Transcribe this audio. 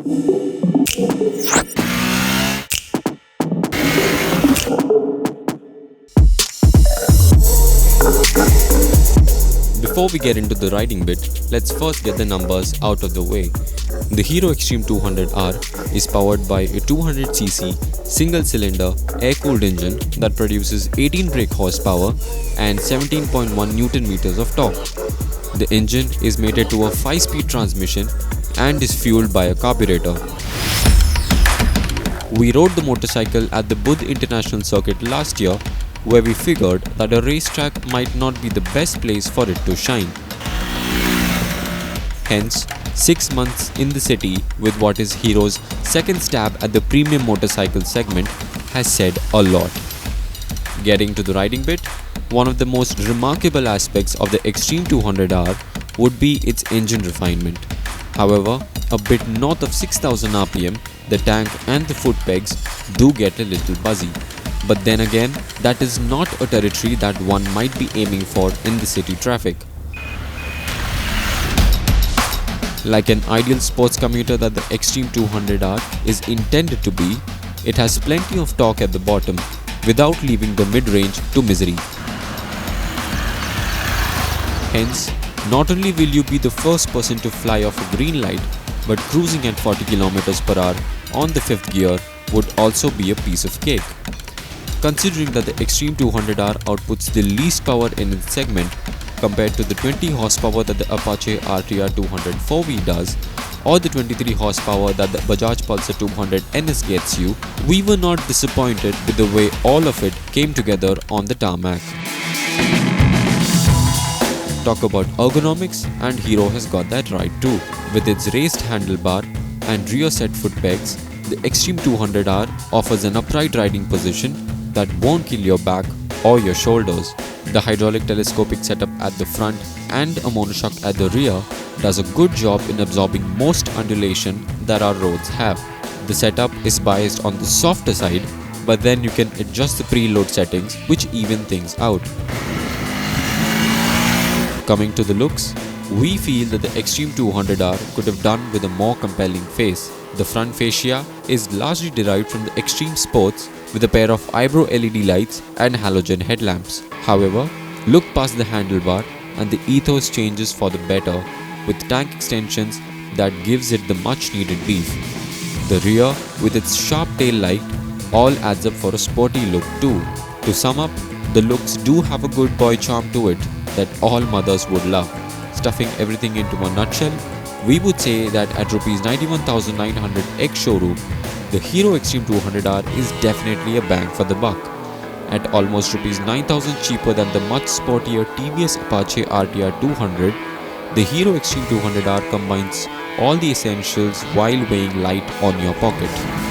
Before we get into the riding bit, let's first get the numbers out of the way. The Hero Xtreme 200R is powered by a 200cc single-cylinder air-cooled engine that produces 18 brake horsepower and 17.1 Nm of torque. The engine is mated to a 5-speed transmission and is fueled by a carburetor. We rode the motorcycle at the Buddh International Circuit last year, where we figured that a racetrack might not be the best place for it to shine. Hence, 6 months in the city with what is Hero's second stab at the premium motorcycle segment has said a lot. Getting to the riding bit, one of the most remarkable aspects of the Xtreme 200R would be its engine refinement. However, a bit north of 6000 rpm, the tank and the foot pegs do get a little buzzy. But then again, that is not a territory that one might be aiming for in the city traffic. Like an ideal sports commuter that the Xtreme 200R is intended to be, it has plenty of torque at the bottom without leaving the mid-range to misery. Hence, not only will you be the first person to fly off a green light, but cruising at 40 km/h on the 5th gear would also be a piece of cake. Considering that the Xtreme 200R outputs the least power in its segment compared to the 20 horsepower that the Apache RTR 200 does, or the 23 horsepower that the Bajaj Pulsar 200 NS gets you, we were not disappointed with the way all of it came together on the tarmac. Talk about ergonomics, and Hero has got that right too. With its raised handlebar and rear set foot pegs, the Xtreme 200R offers an upright riding position that won't kill your back or your shoulders. The hydraulic telescopic setup at the front and a monoshock at the rear does a good job in absorbing most undulation that our roads have. The setup is biased on the softer side, but then you can adjust the preload settings which even things out. Coming to the looks, we feel that the Xtreme 200R could have done with a more compelling face. The front fascia is largely derived from the Xtreme Sports with a pair of eyebrow LED lights and halogen headlamps. However, look past the handlebar and the ethos changes for the better with tank extensions that gives it the much needed beef. The rear with its sharp tail light all adds up for a sporty look too. To sum up, the looks do have a good boy charm to it that all mothers would love. Stuffing everything into a nutshell, we would say that at Rs 91,900 ex-showroom, the Hero Xtreme 200R is definitely a bang for the buck. At almost Rs 9,000 cheaper than the much sportier TVS Apache RTR 200, the Hero Xtreme 200R combines all the essentials while weighing light on your pocket.